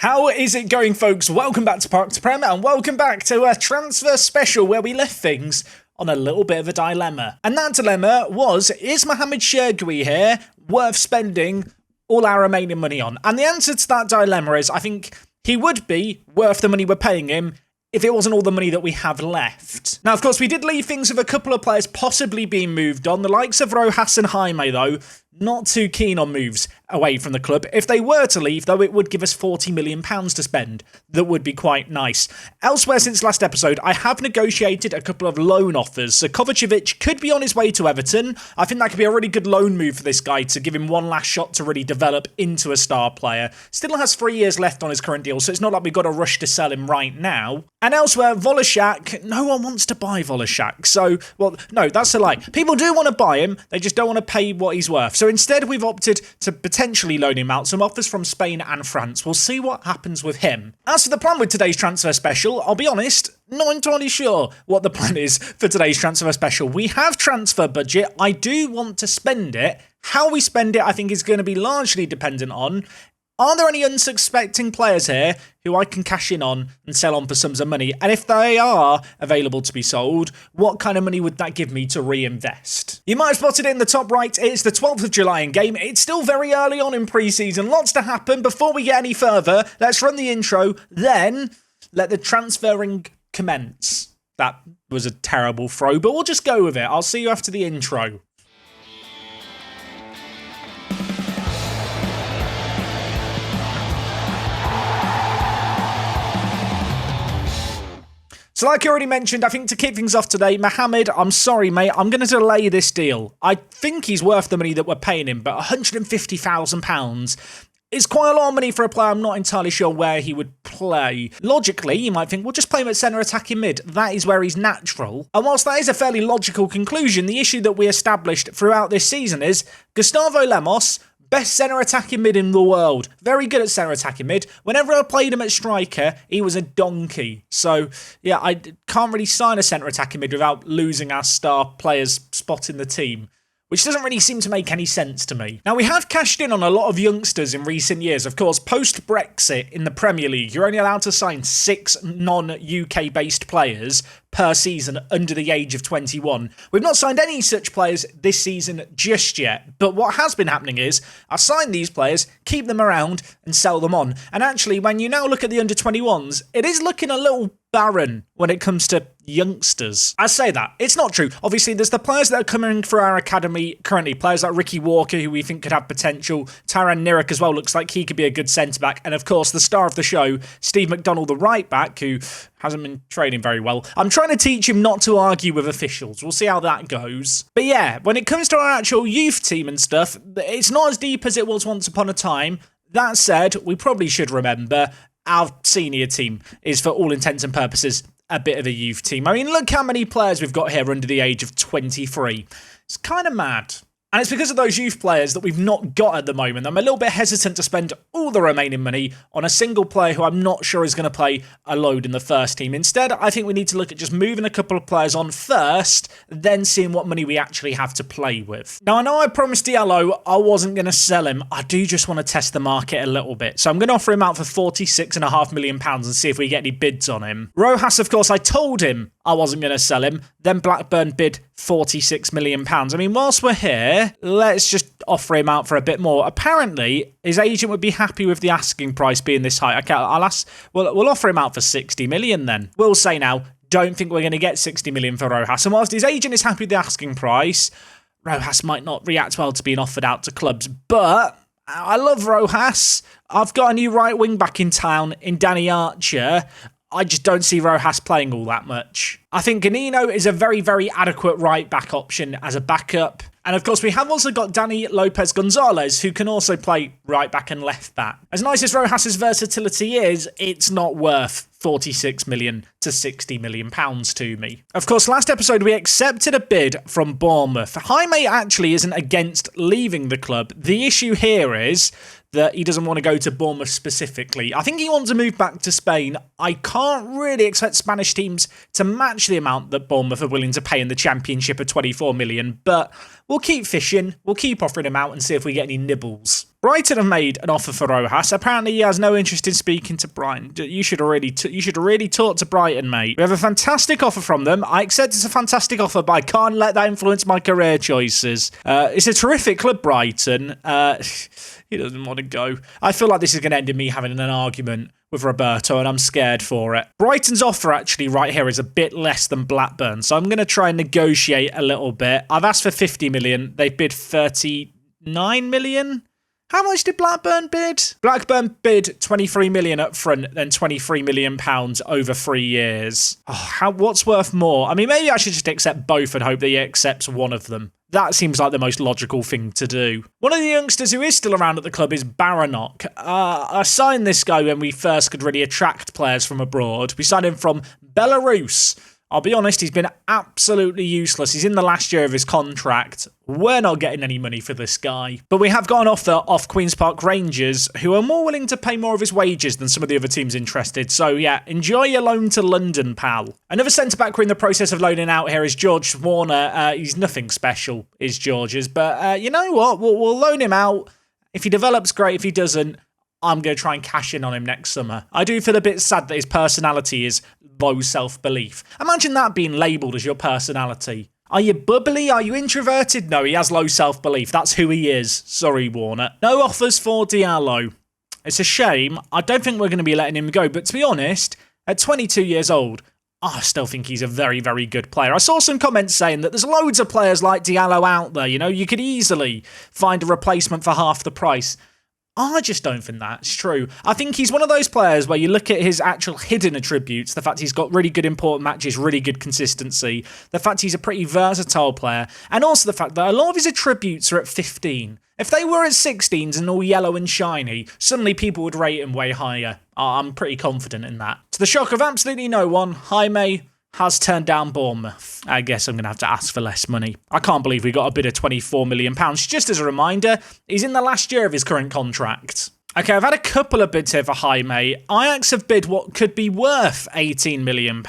How is it going, folks? Welcome back to Prem and welcome back to a transfer special where we left things on a little bit of a dilemma. And that dilemma was, is Mohamed Shergui here worth spending all our remaining money on? And the answer to that dilemma is, I think he would be worth the money we're paying him if it wasn't all the money that we have left. Now, of course, we did leave things with a couple of players possibly being moved on. The likes of Rojas and Jaime, though, not too keen on moves away from the club. If they were to leave, though, it would give us £40 million to spend. That would be quite nice. Elsewhere since last episode, I have negotiated a couple of loan offers. So Kovacevic could be on his way to Everton. I think that could be a really good loan move for this guy to give him one last shot to really develop into a star player. Still has 3 years left on his current deal, so it's not like we've got to rush to sell him right now. And elsewhere, Volashak, no one wants to buy Volashak. So, well, no, that's a lie. People do want to buy him, they just don't want to pay what he's worth. So instead, we've opted to potentially loan him out. Some offers from Spain and France. We'll see what happens with him. As for the plan with today's transfer special, I'll be honest, not entirely sure what the plan is for today's transfer special. We have transfer budget. I do want to spend it. How we spend it, I think, is going to be largely dependent on, are there any unsuspecting players here who I can cash in on and sell on for sums of money? And if they are available to be sold, what kind of money would that give me to reinvest? You might have spotted it in the top right. It's the 12th of July in game. It's still very early on in pre-season. Lots to happen. Before we get any further, let's run the intro. Then let the transferring commence. That was a terrible throw, but we'll just go with it. I'll see you after the intro. So like I already mentioned, I think to kick things off today, Mohamed, I'm sorry, mate, I'm going to delay this deal. I think he's worth the money that we're paying him, but £150,000 is quite a lot of money for a player I'm not entirely sure where he would play. Logically, you might think, we'll just play him at centre attacking mid. That is where he's natural. And whilst that is a fairly logical conclusion, the issue that we established throughout this season is Gustavo Lemos, best centre attacking mid in the world. Very good at centre attacking mid. Whenever I played him at striker, he was a donkey. So, yeah, I can't really sign a centre attacking mid without losing our star player's spot in the team, which doesn't really seem to make any sense to me. Now, we have cashed in on a lot of youngsters in recent years. Of course, post-Brexit in the Premier League, you're only allowed to sign 6 non-UK based players per season under the age of 21. We've not signed any such players this season just yet, but what has been happening is I sign these players, keep them around and sell them on. And actually, when you now look at the under-21s, it is looking a little barren when it comes to youngsters. I say that, it's not true. Obviously, there's the players that are coming through our academy currently, players like Ricky Walker, who we think could have potential. Tyran Nirik as well looks like he could be a good centre-back. And of course, the star of the show, Steve McDonald, the right-back, who hasn't been training very well. I'm trying to teach him not to argue with officials. We'll see how that goes. But yeah, when it comes to our actual youth team and stuff, it's not as deep as it was once upon a time. That said, we probably should remember our senior team is, for all intents and purposes, a bit of a youth team. I mean, look how many players we've got here under the age of 23. It's kind of mad. And it's because of those youth players that we've not got at the moment. I'm a little bit hesitant to spend all the remaining money on a single player who I'm not sure is going to play a load in the first team. Instead, I think we need to look at just moving a couple of players on first, then seeing what money we actually have to play with. Now, I know I promised Diallo I wasn't going to sell him. I do just want to test the market a little bit. So I'm going to offer him out for £46.5 million and see if we get any bids on him. Rojas, of course, I told him I wasn't going to sell him. Then Blackburn bid £46 million. I mean, whilst we're here, let's just offer him out for a bit more. Apparently, his agent would be happy with the asking price being this high. Okay, we'll offer him out for 60 million then. We'll say now, don't think we're going to get 60 million for Rojas. And whilst his agent is happy with the asking price, Rojas might not react well to being offered out to clubs. But I love Rojas. I've got a new right wing back in town in Danny Archer. I just don't see Rojas playing all that much. I think Ganino is a very, very adequate right-back option as a backup. And of course, we have also got Danny Lopez Gonzalez, who can also play right-back and left-back. As nice as Rojas' versatility is, it's not worth 46 million to 60 million pounds to me. Of course, last episode, we accepted a bid from Bournemouth. Jaime actually isn't against leaving the club. The issue here is that he doesn't want to go to Bournemouth specifically. I think he wants to move back to Spain. I can't really expect Spanish teams to match the amount that Bournemouth are willing to pay in the Championship of 24 million, but we'll keep fishing. We'll keep offering him out and see if we get any nibbles. Brighton have made an offer for Rojas. Apparently, he has no interest in speaking to Brighton. You should have really talk to Brighton, mate. We have a fantastic offer from them. I accept it's a fantastic offer, but I can't let that influence my career choices. It's a terrific club, Brighton. He doesn't want to go. I feel like this is going to end in me having an argument with Roberto, and I'm scared for it. Brighton's offer actually right here is a bit less than Blackburn, so I'm going to try and negotiate a little bit. I've asked for 50 million. They bid 39 million. How much did Blackburn bid? Blackburn bid 23 million up front, then 23 million pounds over 3 years. What's worth more? I mean, maybe I should just accept both and hope that he accepts one of them. That seems like the most logical thing to do. One of the youngsters who is still around at the club is Baranok. I signed this guy when we first could really attract players from abroad. We signed him from Belarus. I'll be honest, he's been absolutely useless. He's in the last year of his contract. We're not getting any money for this guy. But we have got an offer off Queen's Park Rangers, who are more willing to pay more of his wages than some of the other teams interested. So yeah, enjoy your loan to London, pal. Another centre-back we're in the process of loaning out here is George Warner. He's nothing special, is George's. But you know what? We'll loan him out. If he develops, great. If he doesn't, I'm going to try and cash in on him next summer. I do feel a bit sad that his personality is low self-belief. Imagine that being labelled as your personality. Are you bubbly? Are you introverted? No, he has low self-belief. That's who he is. Sorry, Warner. No offers for Diallo. It's a shame. I don't think we're going to be letting him go. But to be honest, at 22 years old, I still think he's a very, very good player. I saw some comments saying that there's loads of players like Diallo out there. You know, you could easily find a replacement for half the price. I just don't think that's true. I think he's one of those players where you look at his actual hidden attributes, the fact he's got really good important matches, really good consistency, the fact he's a pretty versatile player, and also the fact that a lot of his attributes are at 15. If they were at 16s and all yellow and shiny, suddenly people would rate him way higher. I'm pretty confident in that. To the shock of absolutely no one, Jaime has turned down Bournemouth. I guess I'm going to have to ask for less money. I can't believe we got a bid of £24 million. Just as a reminder, he's in the last year of his current contract. Okay, I've had a couple of bids here for Jaime. Ajax have bid what could be worth £18 million.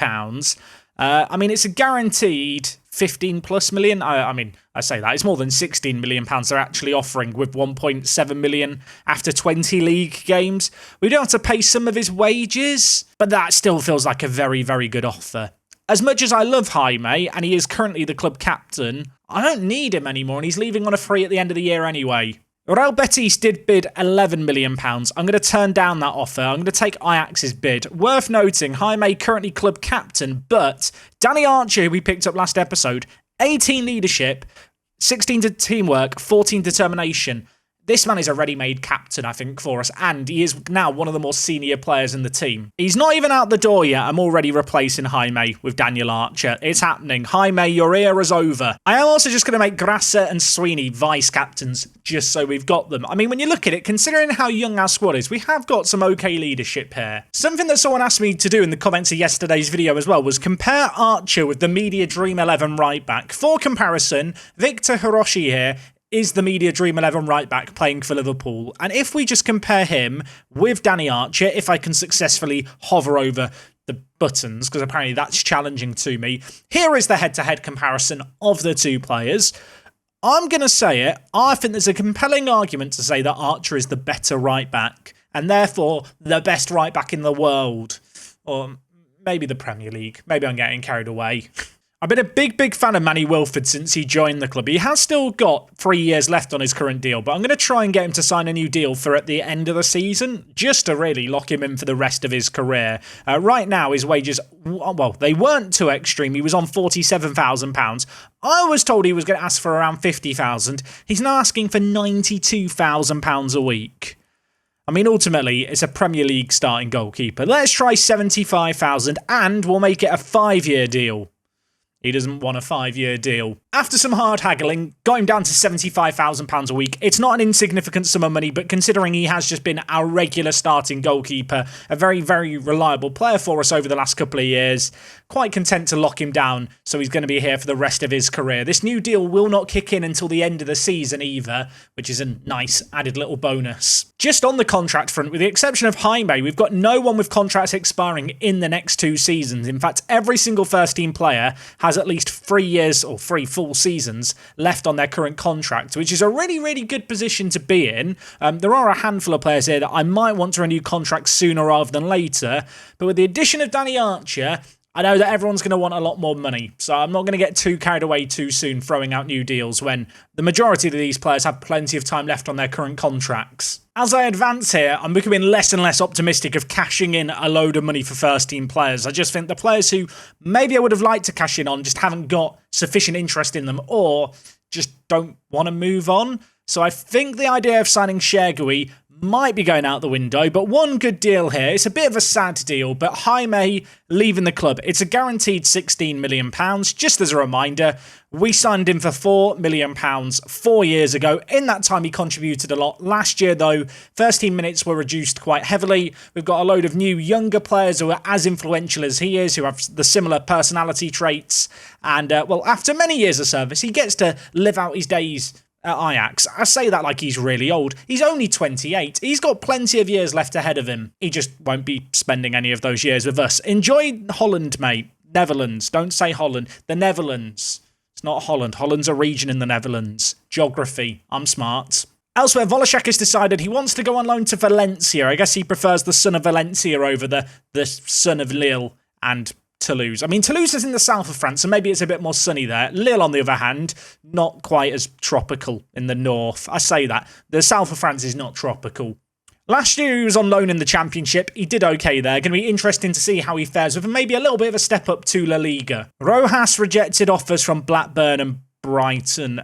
I mean, it's a guaranteed 15 plus million. I say that. It's more than £16 million they're actually offering with 1.7 million after 20 league games. We do have to pay some of his wages, but that still feels like a very, very good offer. As much as I love Jaime, and he is currently the club captain, I don't need him anymore, and he's leaving on a free at the end of the year anyway. Real Betis did bid £11 million. I'm going to turn down that offer. I'm going to take Ajax's bid. Worth noting, Jaime currently club captain, but Danny Archer, who we picked up last episode, 18 leadership, 16 to teamwork, 14 determination. This man is a ready-made captain, I think, for us, and he is now one of the more senior players in the team. He's not even out the door yet. I'm already replacing Jaime with Daniel Archer. It's happening. Jaime, your era is over. I am also just going to make Grassa and Sweeney vice-captains, just so we've got them. I mean, when you look at it, considering how young our squad is, we have got some okay leadership here. Something that someone asked me to do in the comments of yesterday's video as well was compare Archer with the Media Dream 11 right-back. For comparison, Victor Hiroshi here is the Media Dream 11 right-back playing for Liverpool. And if we just compare him with Danny Archer, if I can successfully hover over the buttons, because apparently that's challenging to me, here is the head-to-head comparison of the two players. I'm going to say it. I think there's a compelling argument to say that Archer is the better right-back, and therefore the best right-back in the world. Or maybe the Premier League. Maybe I'm getting carried away. I've been a big fan of Manny Wilford since he joined the club. He has still got 3 years left on his current deal, but I'm going to try and get him to sign a new deal for at the end of the season, just to really lock him in for the rest of his career. Right now, his wages, well, they weren't too extreme. He was on £47,000. I was told he was going to ask for around £50,000. He's now asking for £92,000 a week. I mean, ultimately, it's a Premier League starting goalkeeper. Let's try £75,000 and we'll make it a 5-year deal. He doesn't want a 5-year deal. After some hard haggling, got him down to £75,000 a week. It's not an insignificant sum of money, but considering he has just been our regular starting goalkeeper, a very, very reliable player for us over the last couple of years, quite content to lock him down, so he's going to be here for the rest of his career. This new deal will not kick in until the end of the season either, which is a nice added little bonus. Just on the contract front, with the exception of Jaime, we've got no one with contracts expiring in the next 2 seasons. In fact, every single first-team player has at least 3 years or 3 full seasons left on their current contract, which is a really, really good position to be in. There are a handful of players here that I might want to renew contracts sooner rather than later, but with the addition of Danny Archer, I know that everyone's going to want a lot more money, so I'm not going to get too carried away too soon throwing out new deals when the majority of these players have plenty of time left on their current contracts. As I advance here, I'm becoming less and less optimistic of cashing in a load of money for first-team players. I just think the players who maybe I would have liked to cash in on just haven't got sufficient interest in them or just don't want to move on. So I think the idea of signing Shergui might be going out the window, but one good deal here. It's a bit of a sad deal, but Jaime leaving the club. It's a guaranteed £16 million. Just as a reminder, we signed him for £4 million 4 years ago. In that time, he contributed a lot. Last year, though, first team minutes were reduced quite heavily. We've got a load of new, younger players who are as influential as he is, who have the similar personality traits. And, well, after many years of service, he gets to live out his days at Ajax. I say that like he's really old. He's only 28. He's got plenty of years left ahead of him. He just won't be spending any of those years with us. Enjoy Holland, mate. Netherlands. Don't say Holland. The Netherlands. It's not Holland. Holland's a region in the Netherlands. Geography. I'm smart. Elsewhere, Volashek has decided he wants to go on loan to Valencia. I guess he prefers the son of Valencia over the son of Lille and Toulouse. I mean, Toulouse is in the south of France, so maybe it's a bit more sunny there. Lille, on the other hand, not quite as tropical in the north. I say that. The south of France is not tropical. Last year, he was on loan in the Championship. He did okay there. Going to be interesting to see how he fares with maybe a little bit of a step up to La Liga. Rojas rejected offers from Blackburn and Brighton.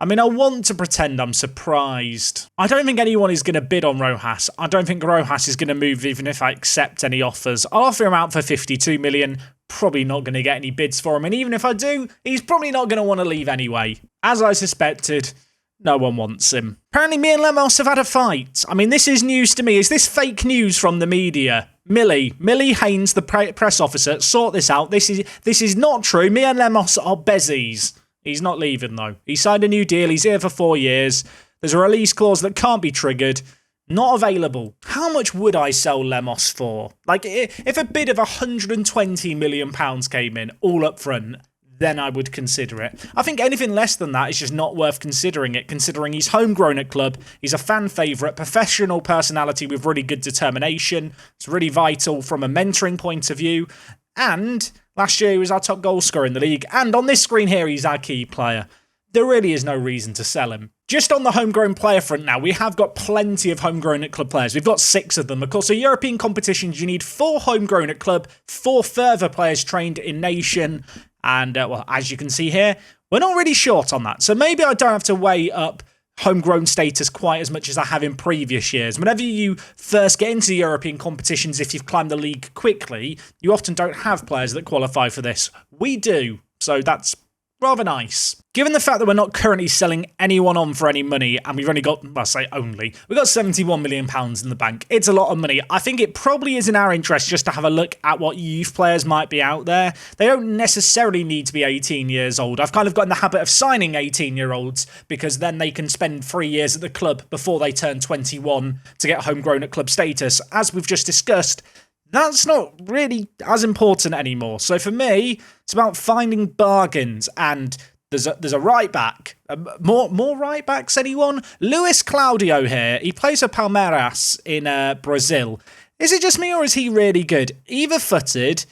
I mean, I want to pretend I'm surprised. I don't think anyone is going to bid on Rojas. I don't think Rojas is going to move even if I accept any offers. I'll offer him out for 52 million. Probably not going to get any bids for him. And even if I do, he's probably not going to want to leave anyway. As I suspected, no one wants him. Apparently, me and Lemos have had a fight. I mean, this is news to me. Is this fake news from the media? Millie Haynes, the press officer, sort this out. This is not true. Me and Lemos are bezies. He's not leaving, though. He signed a new deal. He's here for 4 years. There's a release clause that can't be triggered. Not available. How much would I sell Lemos for? Like, if a bid of £120 million came in, all up front, then I would consider it. I think anything less than that is just not worth considering it, considering he's homegrown at club, he's a fan favourite, professional personality with really good determination. It's really vital from a mentoring point of view. And last year, he was our top goal scorer in the league. And on this screen here, he's our key player. There really is no reason to sell him. Just on the homegrown player front now, we have got plenty of homegrown at club players. We've got 6 of them. Of course, for European competitions, you need 4 homegrown at club, 4 further players trained in nation. And, well, as you can see here, we're not really short on that. So maybe I don't have to weigh up homegrown status quite as much as I have in previous years. Whenever you first get into the European competitions, if you've climbed the league quickly, you often don't have players that qualify for this. We do, so that's rather nice. Given the fact that we're not currently selling anyone on for any money, and we've only got, well, I say only, we've got £71 million in the bank. It's a lot of money. I think it probably is in our interest just to have a look at what youth players might be out there. They don't necessarily need to be 18 years old. I've kind of got in the habit of signing 18-year-olds because then they can spend 3 years at the club before they turn 21 to get homegrown at club status. As we've just discussed, that's not really as important anymore. So for me, it's about finding bargains, and there's a right back. More right backs, anyone? Luis Claudio here. He plays for Palmeiras in Brazil. Is it just me, or is he really good? Either-footed,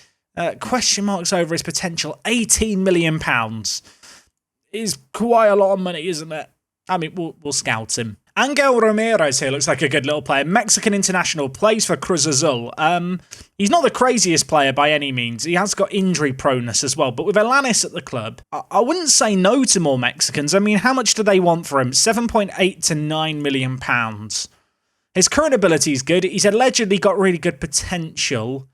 question marks over his potential. £18 million is quite a lot of money, isn't it? I mean, we'll scout him. Angel Ramirez here looks like a good little player. Mexican international, plays for Cruz Azul. He's not the craziest player by any means. He has got injury proneness as well. But with Alanis at the club, I wouldn't say no to more Mexicans. I mean, how much do they want for him? 7.8 to £9 million. His current ability is good. He's allegedly got really good potential.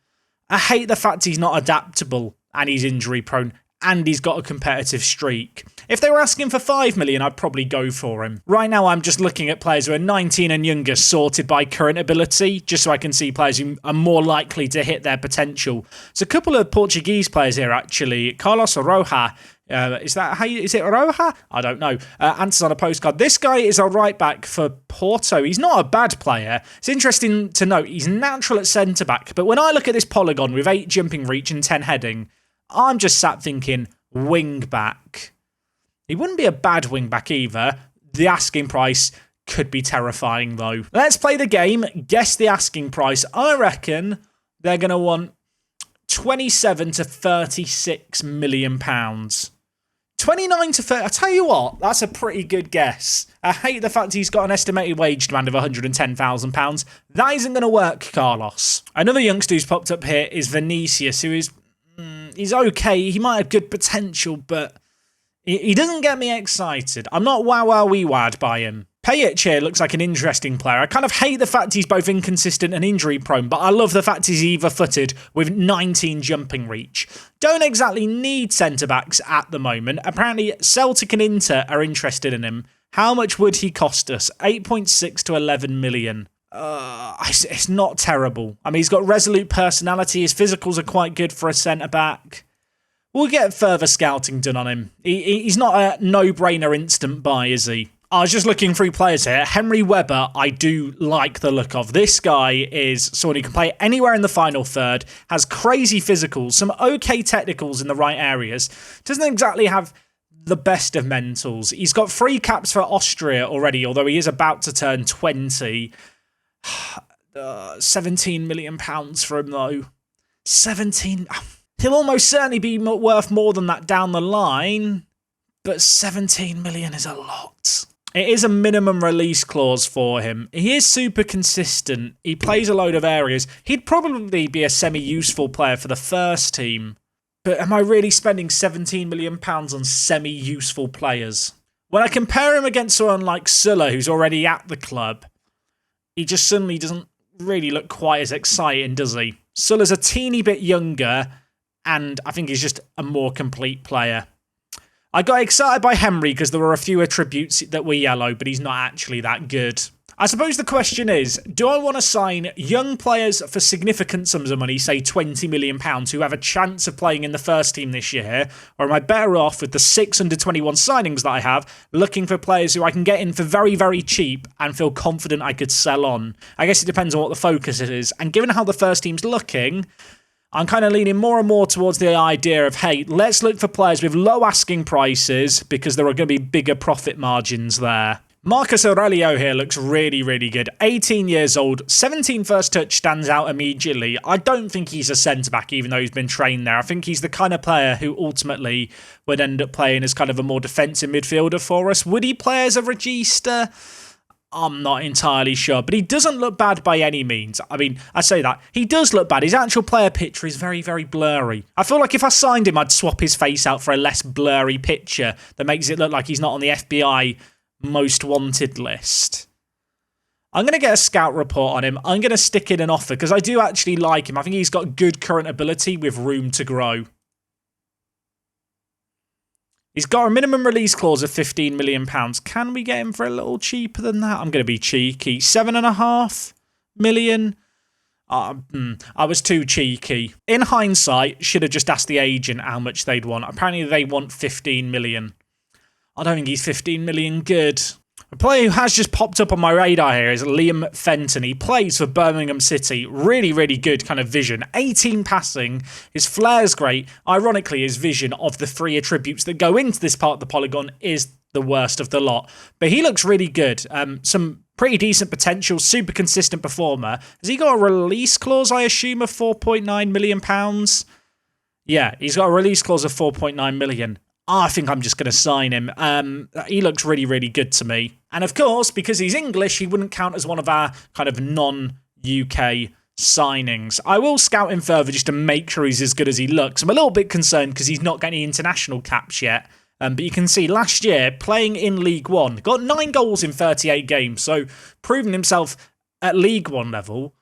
I hate the fact he's not adaptable and he's injury prone. And he's got a competitive streak. If they were asking for $5 million, I'd probably go for him. Right now, I'm just looking at players who are 19 and younger, sorted by current ability, just so I can see players who are more likely to hit their potential. There's a couple of Portuguese players here, actually. Carlos Roja. Is it Roja? I don't know. Answers on a postcard. This guy is a right back for Porto. He's not a bad player. It's interesting to note, he's natural at centre back. But when I look at this polygon with 8 jumping reach and 10 heading, I'm just sat thinking wing back. He wouldn't be a bad wing back either. The asking price could be terrifying though. Let's play the game. Guess the asking price. I reckon they're going to want 27 to 36 million pounds. 29 to 30. I tell you what, that's a pretty good guess. I hate the fact he's got an estimated wage demand of £110,000. That isn't going to work, Carlos. Another youngster who's popped up here is Vinicius, who is he's okay. He might have good potential, but he doesn't get me excited. I'm not wowed by him. Pajic here looks like an interesting player. I kind of hate the fact he's both inconsistent and injury prone, but I love the fact he's either-footed with 19 jumping reach. Don't exactly need centre-backs at the moment. Apparently, Celtic and Inter are interested in him. How much would he cost us? 8.6 to 11 million. It's not terrible. I mean, he's got resolute personality. His physicals are quite good for a centre-back. We'll get further scouting done on him. He's not a no-brainer instant buy, is he? I was just looking through players here. Henry Webber, I do like the look of. This guy is someone who can play anywhere in the final third, has crazy physicals, some okay technicals in the right areas. Doesn't exactly have the best of mentals. He's got 3 caps for Austria already, although he is about to turn 20. 17 million pounds for him, though. 17. He'll almost certainly be worth more than that down the line, but 17 million is a lot. It is a minimum release clause for him. He is super consistent. He plays a load of areas. He'd probably be a semi-useful player for the first team. But am I really spending £17 million on semi-useful players? When I compare him against someone like Sulla, who's already at the club, he just suddenly doesn't really look quite as exciting, does he? Sulla's a teeny bit younger, and I think he's just a more complete player. I got excited by Henry because there were a few attributes that were yellow, but he's not actually that good. I suppose the question is, do I want to sign young players for significant sums of money, say £20 million, who have a chance of playing in the first team this year? Or am I better off with the 6 under-21 signings that I have, looking for players who I can get in for very, very cheap and feel confident I could sell on? I guess it depends on what the focus is. And given how the first team's looking, I'm kind of leaning more and more towards the idea of, hey, let's look for players with low asking prices because there are going to be bigger profit margins there. Marcus Aurelio here looks really, really good. 18 years old, 17 first touch stands out immediately. I don't think he's a centre-back, even though he's been trained there. I think he's the kind of player who ultimately would end up playing as kind of a more defensive midfielder for us. Would he play as a regista? I'm not entirely sure, but he doesn't look bad by any means. I mean, I say that. He does look bad. His actual player picture is very, very blurry. I feel like if I signed him, I'd swap his face out for a less blurry picture that makes it look like he's not on the FBI most wanted list. I'm going to get a scout report on him. I'm going to stick in an offer because I do actually like him. I think he's got good current ability with room to grow. He's got a minimum release clause of £15 million. Can we get him for a little cheaper than that? I'm going to be cheeky. $7.5 million? I was too cheeky. In hindsight, should have just asked the agent how much they'd want. Apparently they want 15 million. I don't think he's 15 million good. A player who has just popped up on my radar here is Liam Fenton. He plays for Birmingham City. Really, really good kind of vision. 18 passing. His flair's great. Ironically, his vision of the 3 attributes that go into this part of the polygon is the worst of the lot. But he looks really good. Some pretty decent potential. Super consistent performer. Has he got a release clause, I assume, of £4.9 million? Yeah, he's got a release clause of £4.9 million. I think I'm just going to sign him. He looks really, really good to me. And of course, because he's English, he wouldn't count as one of our kind of non-UK signings. I will scout him further just to make sure he's as good as he looks. I'm a little bit concerned because he's not got any international caps yet. But you can see last year, playing in League One, got 9 goals in 38 games. So proving himself at League One level,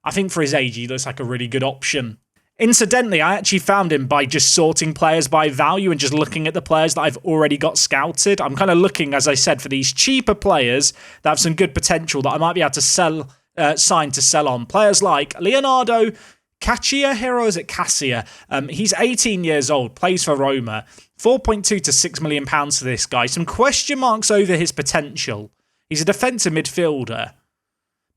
I think for his age, he looks like a really good option. Incidentally, I actually found him by just sorting players by value and just looking at the players that I've already got scouted. I'm kind of looking, as I said, for these cheaper players that have some good potential that I might be able to sign to sell on. Players like Leonardo Cassia here, or is it Cassia? He's 18 years old, plays for Roma. 4.2 to £6 million for this guy. Some question marks over his potential. He's a defensive midfielder.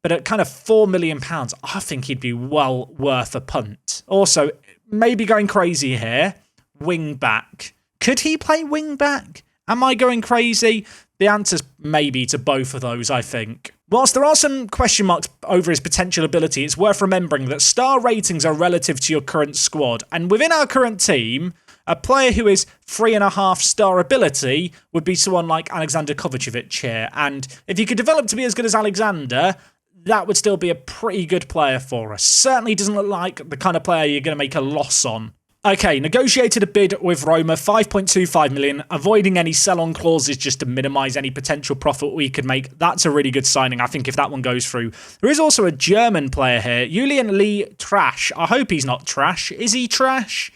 But at kind of £4 million, I think he'd be well worth a punt. Also, maybe going crazy here, wing back. Could he play wing back? Am I going crazy? The answer's maybe to both of those, I think. Whilst there are some question marks over his potential ability, it's worth remembering that star ratings are relative to your current squad. And within our current team, a player who is 3.5 star ability would be someone like Alexander Kovacevic here. And if you could develop to be as good as Alexander, that would still be a pretty good player for us. Certainly doesn't look like the kind of player you're going to make a loss on. Okay, negotiated a bid with Roma, 5.25 million, avoiding any sell-on clauses just to minimise any potential profit we could make. That's a really good signing, I think, if that one goes through. There is also a German player here, Julian Lee Trash. I hope he's not trash. Is he trash?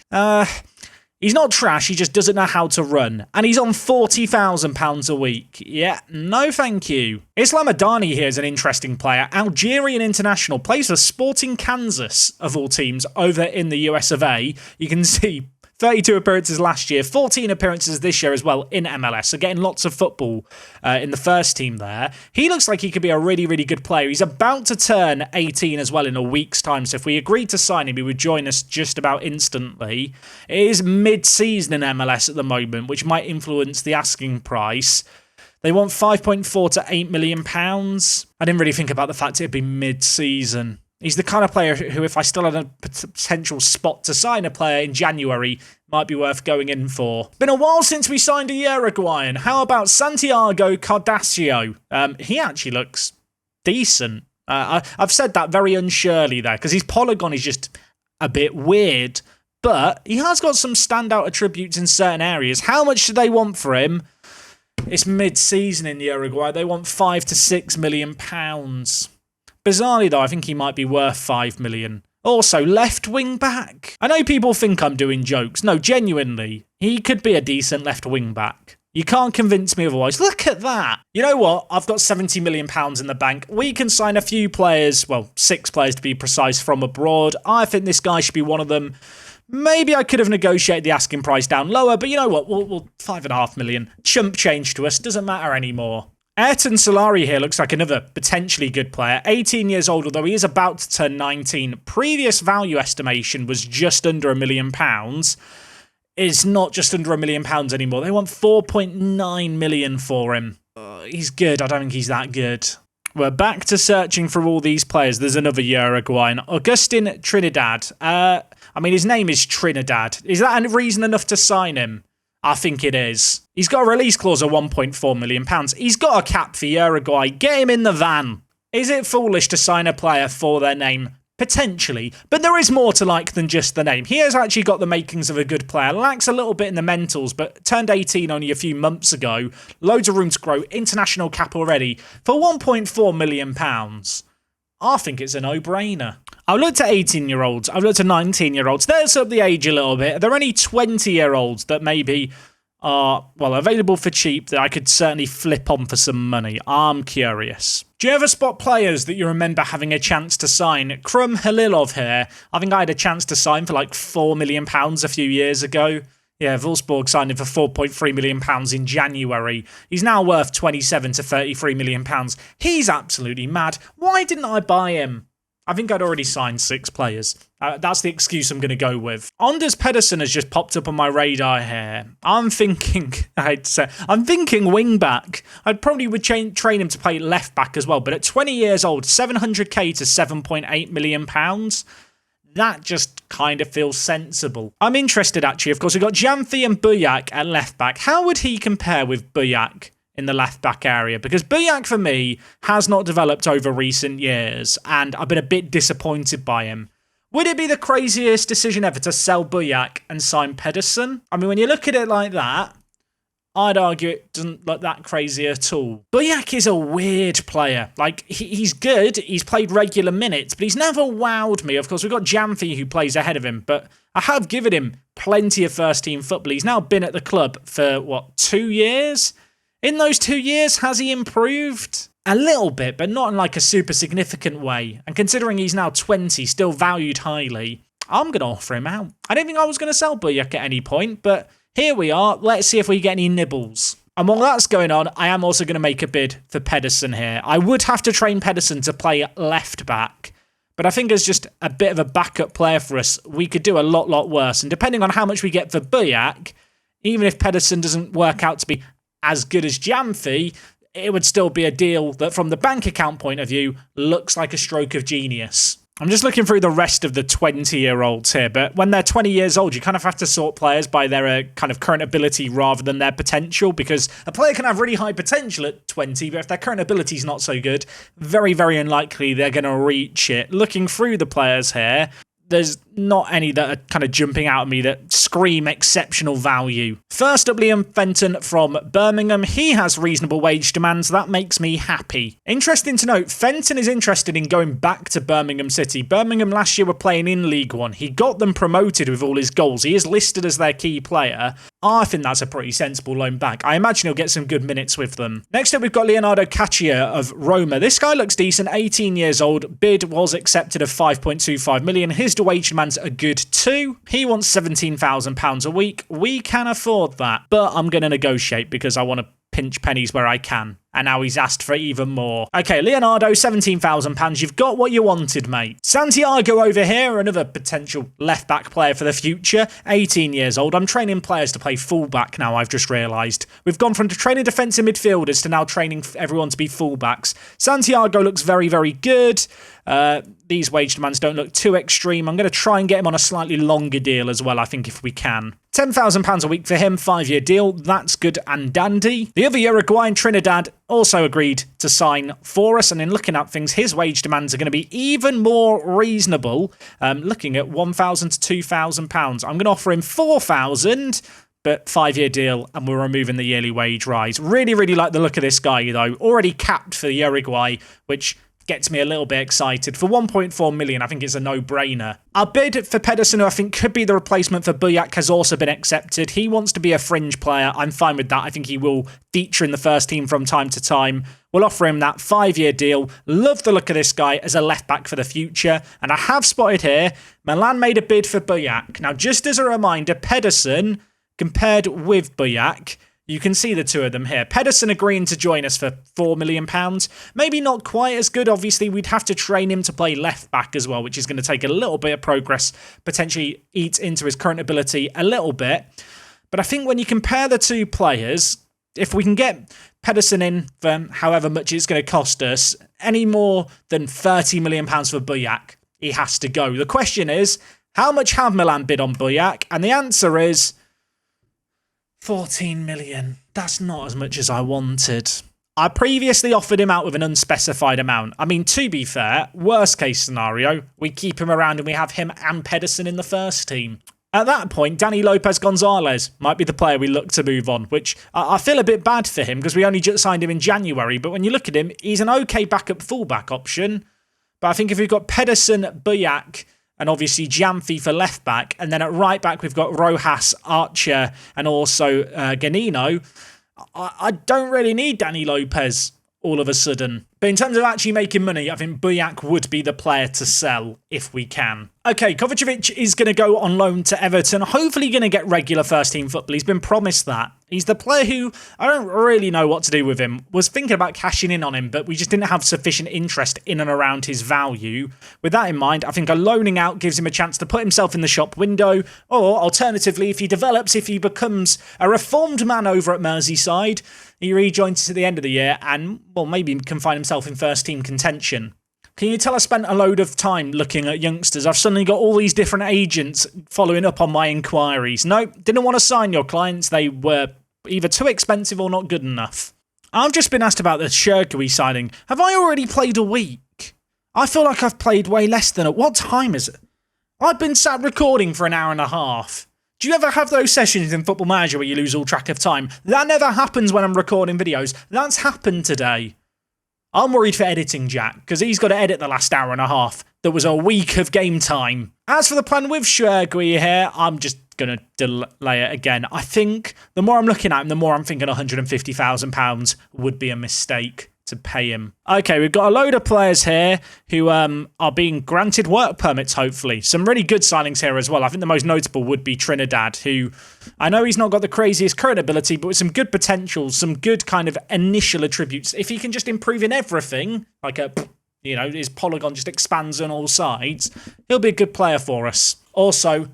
He's not trash, he just doesn't know how to run. And he's on £40,000 a week. Yeah, no thank you. Islam Adani here is an interesting player. Algerian international, plays for Sporting Kansas, of all teams, over in the US of A. You can see 32 appearances last year, 14 appearances this year as well in MLS. So getting lots of football in the first team there. He looks like he could be a really, really good player. He's about to turn 18 as well in a week's time. So if we agreed to sign him, he would join us just about instantly. It is mid-season in MLS at the moment, which might influence the asking price. They want 5.4 to 8 million pounds. I didn't really think about the fact it'd be mid-season. He's the kind of player who, if I still had a potential spot to sign a player in January, might be worth going in for. Been a while since we signed a Uruguayan. How about Santiago Cardacio? He actually looks decent. I've said that very unsurely there, because his polygon is just a bit weird. But he has got some standout attributes in certain areas. How much do they want for him? It's mid-season in Uruguay. They want 5 to 6 million pounds. Bizarrely, though, I think he might be worth 5 million. Also, left wing back. I know people think I'm doing jokes. No, genuinely, he could be a decent left wing back. You can't convince me otherwise. Look at that. You know what? I've got 70 million pounds in the bank. We can sign a few players, well, 6 players to be precise, from abroad. I think this guy should be one of them. Maybe I could have negotiated the asking price down lower, but you know what? We'll 5.5 million. Chump change to us. Doesn't matter anymore. Ayrton Solari here looks like another potentially good player. 18 years old, although he is about to turn 19. Previous value estimation was just under £1 million. It's not just under £1 million anymore. They want 4.9 million for him. He's good. I don't think he's that good. We're back to searching for all these players. There's another Uruguayan. Augustin Trinidad. I mean, his name is Trinidad. Is that a reason enough to sign him? I think it is. He's got a release clause of £1.4 million. He's got a cap for Uruguay. Get him in the van. Is it foolish to sign a player for their name? Potentially. But there is more to like than just the name. He has actually got the makings of a good player. Lacks a little bit in the mentals, but turned 18 only a few months ago. Loads of room to grow. International cap already. For £1.4 million. I think it's a no-brainer. I've looked at 18-year-olds. I've looked at 19-year-olds. There's up the age a little bit. There are only 20-year-olds that maybe are, well, available for cheap that I could certainly flip on for some money. I'm curious. Do you ever spot players that you remember having a chance to sign? Krum Halilov here. I think I had a chance to sign for like £4 million a few years ago. Yeah, Wolfsburg signed him for £4.3 million in January. He's now worth 27 to 33 million pounds. He's absolutely mad. Why didn't I buy him? I think I'd already signed 6 players. That's the excuse I'm going to go with. Anders Pedersen has just popped up on my radar here. I'm thinking wing back. I'd probably would train him to play left back as well. But at 20 years old, 700k to 7.8 million pounds. That just kind of feels sensible. I'm interested, actually. Of course, we've got Janfi and Buyak at left back. How would he compare with Buyak in the left back area? Because Buyak, for me, has not developed over recent years, and I've been a bit disappointed by him. Would it be the craziest decision ever to sell Buyak and sign Pedersen? I mean, when you look at it like that, I'd argue it doesn't look that crazy at all. Buyak is a weird player. Like, he's good. He's played regular minutes, but he's never wowed me. Of course, we've got Janfi who plays ahead of him, but I have given him plenty of first-team football. He's now been at the club for, 2 years? In those 2 years, has he improved? A little bit, but not in like a super significant way. And considering he's now 20, still valued highly, I'm going to offer him out. I didn't think I was going to sell Buyak at any point, but here we are. Let's see if we get any nibbles. And while that's going on, I am also going to make a bid for Pedersen here. I would have to train Pedersen to play left back, but But I think as just a bit of a backup player for us, we could do a lot worse. And depending on how much we get for Buyak, even if Pedersen doesn't work out to be as good as Jamfi, it would still be a deal that from the bank account point of view looks like a stroke of genius. I'm just looking through the rest of the 20-year-olds here, but when they're 20 years old, you kind of have to sort players by their kind of current ability rather than their potential, because a player can have really high potential at 20, but if their current ability is not so good, very, very unlikely they're going to reach it. Looking through the players here, there's not any that are kind of jumping out at me that scream exceptional value. First up, Liam Fenton from Birmingham. He has reasonable wage demands. That makes me happy. Interesting to note, Fenton is interested in going back to Birmingham City. Birmingham last year were playing in League One. He got them promoted with all his goals. He is listed as their key player. I think that's a pretty sensible loan back. I imagine he'll get some good minutes with them. Next up, we've got Leonardo Caccia of Roma. This guy looks decent, 18 years old. Bid was accepted of 5.25 million. His wage demands are good too. He wants £17,000 a week. We can afford that, but I'm going to negotiate because I want to pinch pennies where I can. And now he's asked for even more. Okay, Leonardo, £17,000. You've got what you wanted, mate. Santiago over here, another potential left-back player for the future. 18 years old. I'm training players to play full-back now, I've just realised. We've gone from training defensive midfielders to now training everyone to be full-backs. Santiago looks very, very good. These wage demands don't look too extreme. I'm going to try and get him on a slightly longer deal as well, I think, if we can. £10,000 a week for him, 5-year deal. That's good and dandy. The other Uruguayan, Trinidad, also agreed to sign for us, and in looking at things, his wage demands are going to be even more reasonable, looking at £1,000 to £2,000. I'm going to offer him £4,000, but 5-year deal, and we're removing the yearly wage rise. Really, really like the look of this guy, though. Already capped for the Uruguay, which gets me a little bit excited. For 1.4 million, I think it's a no-brainer. Our bid for Pedersen, who I think could be the replacement for Buyak, has also been accepted. He wants to be a fringe player. I'm fine with that. I think he will feature in the first team from time to time. We'll offer him that 5-year deal. Love the look of this guy as a left-back for the future. And I have spotted here, Milan made a bid for Buyak. Now, just as a reminder, Pedersen, compared with Buyak, you can see the two of them here. Pedersen agreeing to join us for £4 million. Maybe not quite as good. Obviously, we'd have to train him to play left back as well, which is going to take a little bit of progress, potentially eat into his current ability a little bit. But I think when you compare the two players, if we can get Pedersen in for however much it's going to cost us, any more than £30 million for Buyak, he has to go. The question is, how much have Milan bid on Buyak? And the answer is 14 million. That's not as much as I wanted. I previously offered him out with an unspecified amount. I mean, to be fair, worst case scenario, we keep him around and we have him and Pedersen in the first team. At that point, Dani Lopez Gonzalez might be the player we look to move on, which I feel a bit bad for him because we only just signed him in January. But when you look at him, he's an okay backup fullback option. But I think if we've got Pedersen, Buyak, and obviously Jamfi for left back, and then at right back we've got Rojas, Archer, and also Ganino, I don't really need Dani Lopez all of a sudden. But in terms of actually making money, I think Buyak would be the player to sell if we can. Okay, Kovacevic is going to go on loan to Everton. Hopefully going to get regular first-team football. He's been promised that. He's the player who, I don't really know what to do with him. Was thinking about cashing in on him, but we just didn't have sufficient interest in and around his value. With that in mind, I think a loaning out gives him a chance to put himself in the shop window, or alternatively, if he develops, if he becomes a reformed man over at Merseyside, he rejoins us at the end of the year and, well, maybe can find himself in first-team contention. Can you tell I spent a load of time looking at youngsters? I've suddenly got all these different agents following up on my inquiries. Nope, didn't want to sign your clients. They were either too expensive or not good enough. I've just been asked about the Sherkawi signing. Have I already played a week? I feel like I've played way less than it. What time is it? I've been sat recording for an hour and a half. Do you ever have those sessions in Football Manager where you lose all track of time? That never happens when I'm recording videos. That's happened today. I'm worried for editing Jack, because he's got to edit the last hour and a half. There was a week of game time. As for the plan with Shergui here, I'm just going to delay it again. I think the more I'm looking at him, the more I'm thinking £150,000 would be a mistake to pay him. Okay, we've got a load of players here who are being granted work permits, hopefully. Some really good signings here as well. I think the most notable would be Trinidad, who I know he's not got the craziest current ability, but with some good potential, some good kind of initial attributes. If he can just improve in everything, like a his polygon just expands on all sides. He'll be a good player for us. Also,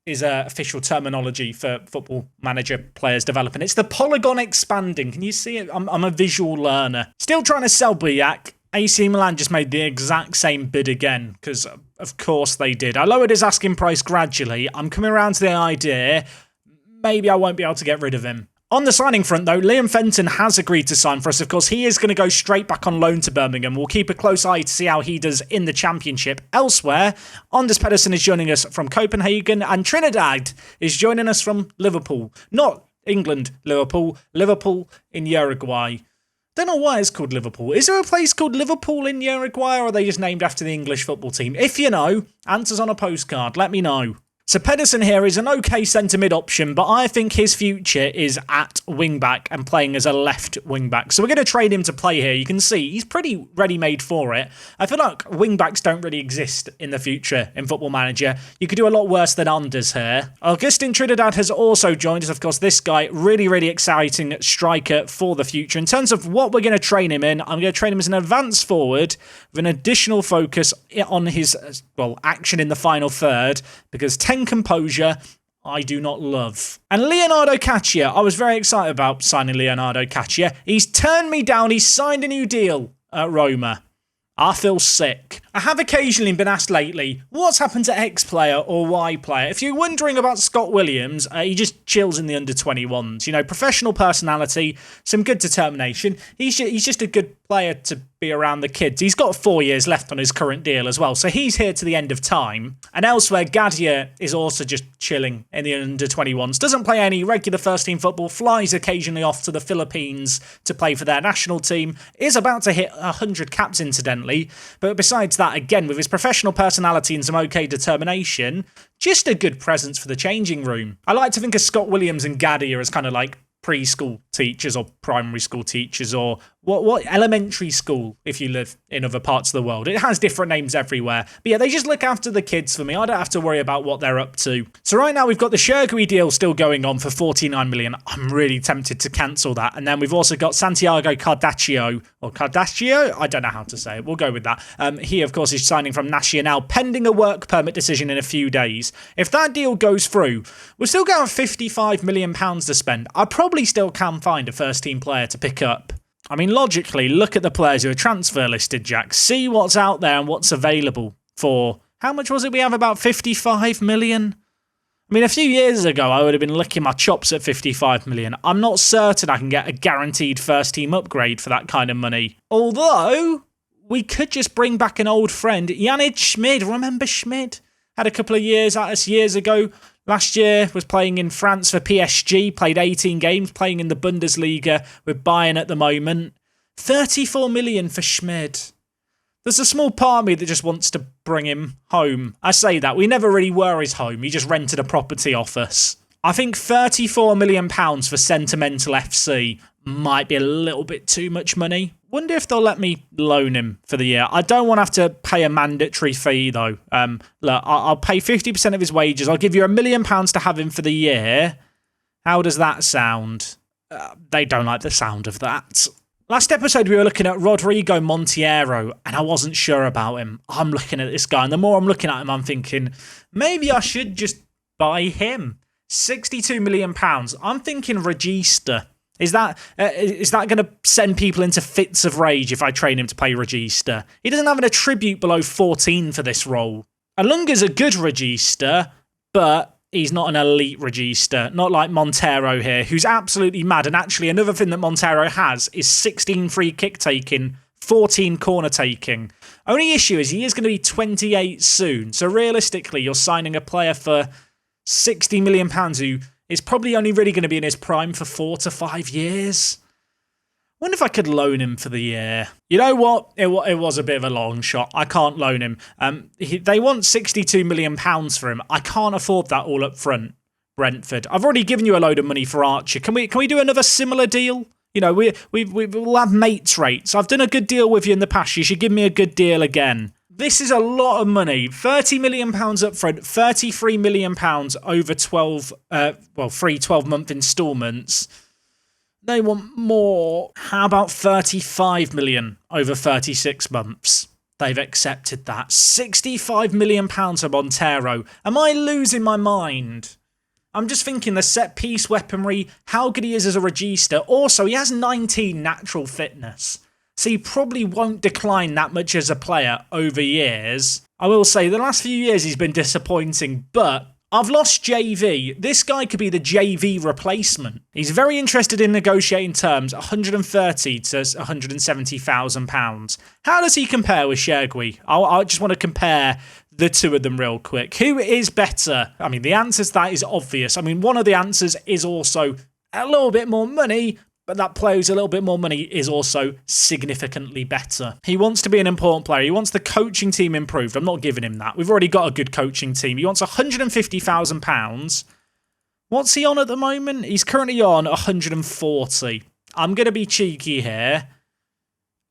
is official terminology for Football Manager players developing. It's the polygon expanding. Can you see it? I'm a visual learner. Still trying to sell Biak. AC Milan just made the exact same bid again, because of course they did. I lowered his asking price gradually. I'm coming around to the idea maybe I won't be able to get rid of him. On the signing front, though, Liam Fenton has agreed to sign for us. Of course, he is going to go straight back on loan to Birmingham. We'll keep a close eye to see how he does in the Championship. Elsewhere, Anders Pedersen is joining us from Copenhagen, and Trinidad is joining us from Liverpool. Not England, Liverpool. Liverpool in Uruguay. Don't know why it's called Liverpool. Is there a place called Liverpool in Uruguay, or are they just named after the English football team? If you know, answers on a postcard. Let me know. So Pedersen here is an okay centre-mid option, but I think his future is at wing-back and playing as a left wing-back. So we're going to trade him to play here. You can see he's pretty ready-made for it. I feel like wing-backs don't really exist in the future in Football Manager. You could do a lot worse than Anders here. Augustin Trinidad has also joined us. Of course, this guy, really exciting striker for the future. In terms of what we're going to train him in, I'm going to train him as an advanced forward with an additional focus on his, action in the final third, because composure I do not love. And Leonardo Caccia, I was very excited about signing Leonardo Caccia. He's turned me down. He's signed a new deal at Roma. I feel sick. I have occasionally been asked lately, what's happened to X player or Y player? If you're wondering about Scott Williams, he just chills in the under-21s. Professional personality, some good determination. He's just a good player to be around the kids. He's got 4 years left on his current deal as well, so he's here to the end of time. And elsewhere, Gadia is also just chilling in the under-21s. Doesn't play any regular first-team football, flies occasionally off to the Philippines to play for their national team, is about to hit 100 caps incidentally, but besides that, again, with his professional personality and some okay determination, just a good presence for the changing room. I like to think of Scott Williams and Gadia as kind of like preschool teachers or primary school teachers, or what elementary school if you live in other parts of the world. It has different names everywhere. But yeah, they just look after the kids for me. I don't have to worry about what they're up to. So right now we've got the Shergui deal still going on for 49 million. I'm really tempted to cancel that. And then we've also got Santiago Cardaccio, or Cardaccio? I don't know how to say it. We'll go with that. He, of course, is signing from Nacional, pending a work permit decision in a few days. If that deal goes through, we're still going £55 million to spend. I probably still can find a first-team player to pick up. I mean, logically, look at the players who are transfer listed, Jack. See what's out there and what's available for... How much was it we have? About 55 million? I mean, a few years ago, I would have been licking my chops at 55 million. I'm not certain I can get a guaranteed first-team upgrade for that kind of money. Although, we could just bring back an old friend. Yannick Schmid. Remember Schmid? Had a couple of years at us years ago. Last year was playing in France for PSG, played 18 games, playing in the Bundesliga with Bayern at the moment. 34 million for Schmid. There's a small part of me that just wants to bring him home. I say that, we never really were his home, he just rented a property off us. I think £34 million for Sentimental FC might be a little bit too much money. Wonder if they'll let me loan him for the year. I don't want to have to pay a mandatory fee, though. Look, I'll pay 50% of his wages. I'll give you £1 million to have him for the year. How does that sound? They don't like the sound of that. Last episode, we were looking at Rodrigo Monteiro, and I wasn't sure about him. I'm looking at this guy, and the more I'm looking at him, I'm thinking, maybe I should just buy him. £62 million. I'm thinking Regista. Is that going to send people into fits of rage if I train him to play Regista? He doesn't have an attribute below 14 for this role. Alunga's a good Regista, but he's not an elite Regista. Not like Montero here, who's absolutely mad. And actually, another thing that Montero has is 16 free kick taking, 14 corner taking. Only issue is he is going to be 28 soon. So realistically, you're signing a player for £60 million who is probably only really going to be in his prime for 4 to 5 years. I wonder if I could loan him for the year. You know what? It was a bit of a long shot. I can't loan him. They want £62 million for him. I can't afford that all up front, Brentford. I've already given you a load of money for Archer. Can we do another similar deal? You know, we'll have mates rates. I've done a good deal with you in the past. You should give me a good deal again. This is a lot of money. £30 million up front, £33 million over 12-month instalments. They want more. How about 35 million over 36 months? They've accepted that. £65 million for Montero. Am I losing my mind? I'm just thinking the set-piece weaponry, how good he is as a regista. Also, he has 19 natural fitness, so he probably won't decline that much as a player over years. I will say, the last few years he's been disappointing, but I've lost JV. This guy could be the JV replacement. He's very interested in negotiating terms, £130,000 to £170,000. How does he compare with Shergui? I just want to compare the two of them real quick. Who is better? I mean, the answer to that is obvious. I mean, one of the answers is also a little bit more money, but that player who's a little bit more money is also significantly better. He wants to be an important player. He wants the coaching team improved. I'm not giving him that. We've already got a good coaching team. He wants £150,000. What's he on at the moment? He's currently on 140. I'm going to be cheeky here,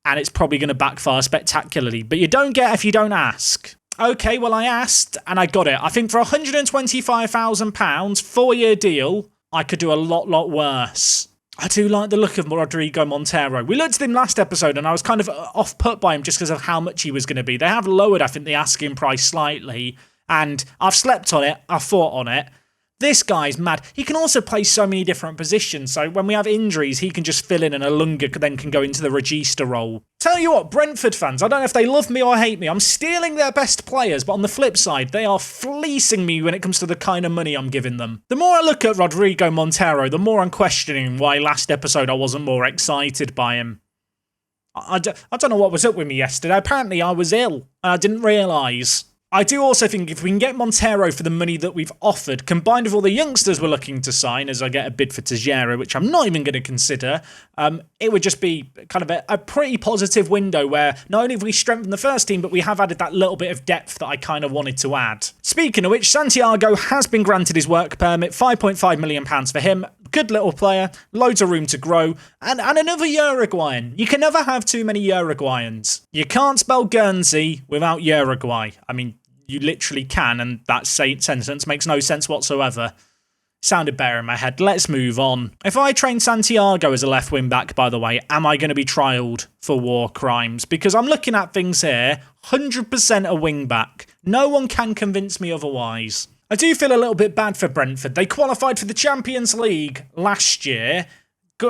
and it's probably going to backfire spectacularly, but you don't get if you don't ask. Okay, well, I asked, and I got it. I think for £125,000, 4-year deal, I could do a lot worse. I do like the look of Rodrigo Montero. We looked at him last episode and I was kind of off-put by him just because of how much he was going to be. They have lowered, I think, the asking price slightly, and I've slept on it, I've thought on it. This guy's mad. He can also play so many different positions, so when we have injuries, he can just fill in and Alunga then can go into the regista role. Tell you what, Brentford fans, I don't know if they love me or hate me. I'm stealing their best players, but on the flip side, they are fleecing me when it comes to the kind of money I'm giving them. The more I look at Rodrigo Montero, the more I'm questioning why last episode I wasn't more excited by him. I don't know what was up with me yesterday. Apparently I was ill, and I didn't realise. I do also think if we can get Montero for the money that we've offered, combined with all the youngsters we're looking to sign, as I get a bid for Tejera, which I'm not even going to consider, it would just be kind of a pretty positive window where not only have we strengthened the first team, but we have added that little bit of depth that I kind of wanted to add. Speaking of which, Santiago has been granted his work permit, £5.5 million for him. Good little player, loads of room to grow, and another Uruguayan. You can never have too many Uruguayans. You can't spell Guernsey without Uruguay. I mean, you literally can, and that sentence makes no sense whatsoever. Sounded better in my head. Let's move on. If I train Santiago as a left wing back, by the way, am I going to be trialled for war crimes? Because I'm looking at things here, 100% a wing back. No one can convince me otherwise. I do feel a little bit bad for Brentford. They qualified for the Champions League last year,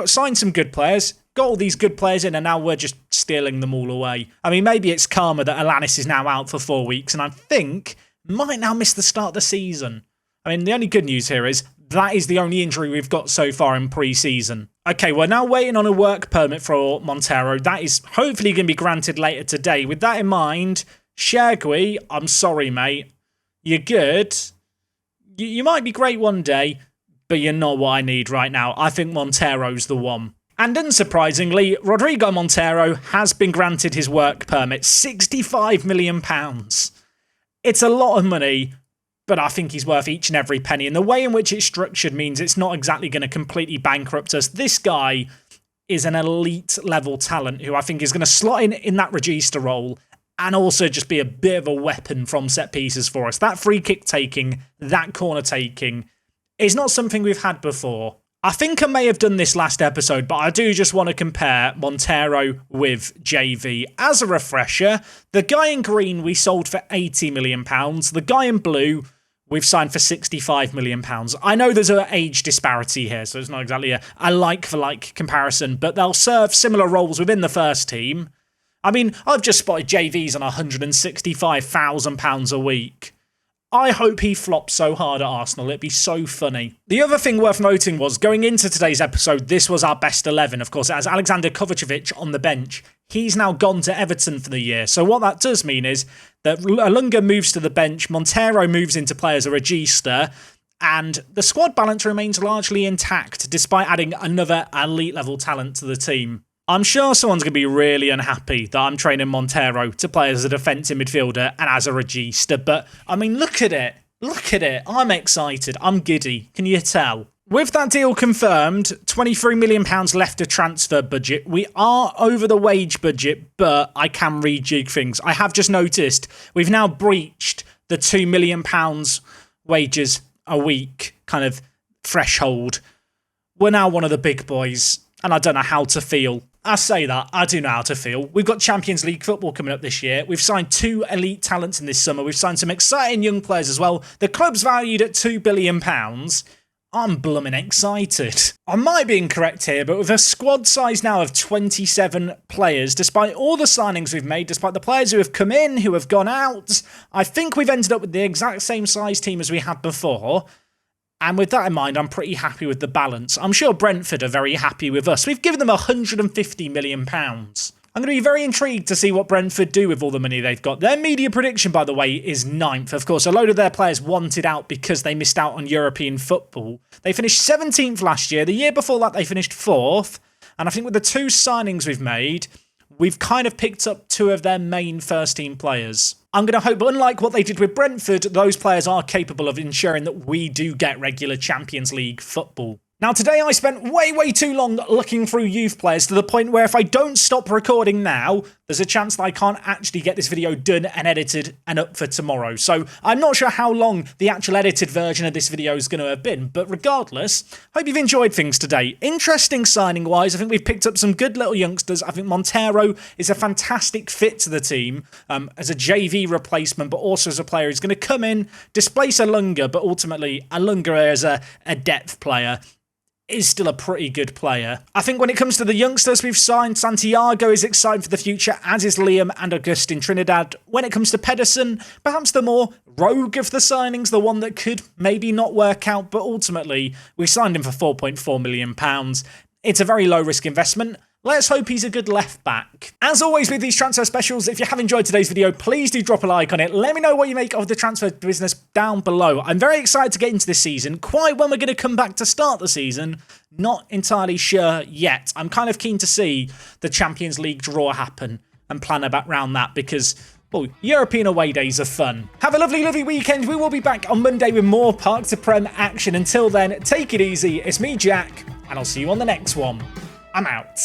signed some good players, got all these good players in, and now we're just stealing them all away. I mean, maybe it's karma that Alanis is now out for 4 weeks, and I think might now miss the start of the season. I mean, the only good news here is that is the only injury we've got so far in pre-season. Okay, we're now waiting on a work permit for Montero. That is hopefully going to be granted later today. With that in mind, Shergui, I'm sorry, mate. You're good. You might be great one day, but you're not what I need right now. I think Montero's the one. And unsurprisingly, Rodrigo Montero has been granted his work permit, £65 million. It's a lot of money, but I think he's worth each and every penny. And the way in which it's structured means it's not exactly going to completely bankrupt us. This guy is an elite level talent who I think is going to slot in that regista role and also just be a bit of a weapon from set pieces for us. That free kick taking, that corner taking is not something we've had before. I think I may have done this last episode, but I do just want to compare Montero with JV. As a refresher, the guy in green we sold for £80 million. The guy in blue we've signed for £65 million. I know there's an age disparity here, so it's not exactly a like-for-like comparison, but they'll serve similar roles within the first team. I mean, I've just spotted JV's on £165,000 a week. I hope he flops so hard at Arsenal. It'd be so funny. The other thing worth noting was, going into today's episode, this was our best 11. Of course, it has Alexander Kovacevic on the bench. He's now gone to Everton for the year. So what that does mean is that Alunga moves to the bench, Montero moves into play as a regista, and the squad balance remains largely intact despite adding another elite level talent to the team. I'm sure someone's going to be really unhappy that I'm training Montero to play as a defensive midfielder and as a regista, but I mean, look at it. Look at it. I'm excited. I'm giddy. Can you tell? With that deal confirmed, £23 million left to transfer budget. We are over the wage budget, but I can rejig things. I have just noticed we've now breached the £2 million wages a week kind of threshold. We're now one of the big boys, and I don't know how to feel. I say that, I do know how to feel. We've got Champions League football coming up this year. We've signed 2 elite talents in this summer. We've signed some exciting young players as well. The club's valued at £2 billion. I'm blooming excited. I might be incorrect here, but with a squad size now of 27 players, despite all the signings we've made, despite the players who have come in, who have gone out, I think we've ended up with the exact same size team as we had before. And with that in mind, I'm pretty happy with the balance. I'm sure Brentford are very happy with us. We've given them £150 million. I'm going to be very intrigued to see what Brentford do with all the money they've got. Their media prediction, by the way, is 9th. Of course, a load of their players wanted out because they missed out on European football. They finished 17th last year. The year before that, they finished 4th. And I think with the 2 signings we've made, we've kind of picked up 2 of their main first-team players. I'm going to hope, unlike what they did with Brentford, those players are capable of ensuring that we do get regular Champions League football. Now, today I spent way too long looking through youth players to the point where if I don't stop recording now, there's a chance that I can't actually get this video done and edited and up for tomorrow. So I'm not sure how long the actual edited version of this video is going to have been, but regardless, hope you've enjoyed things today. Interesting signing-wise, I think we've picked up some good little youngsters. I think Montero is a fantastic fit to the team as a JV replacement, but also as a player who's going to come in, displace Alunga, but ultimately Alunga as a depth player is still a pretty good player. I think when it comes to the youngsters we've signed, Santiago is exciting for the future, as is Liam and Augustin Trinidad. When it comes to Pedersen, perhaps the more rogue of the signings, the one that could maybe not work out, but ultimately we signed him for £4.4 million. It's a very low-risk investment. Let's hope he's a good left back. As always with these transfer specials, if you have enjoyed today's video, please do drop a like on it. Let me know what you make of the transfer business down below. I'm very excited to get into this season. Quite when we're going to come back to start the season, not entirely sure yet. I'm kind of keen to see the Champions League draw happen and plan around that because, well, European away days are fun. Have a lovely weekend. We will be back on Monday with more Park to Prem action. Until then, take it easy. It's me, Jack, and I'll see you on the next one. I'm out.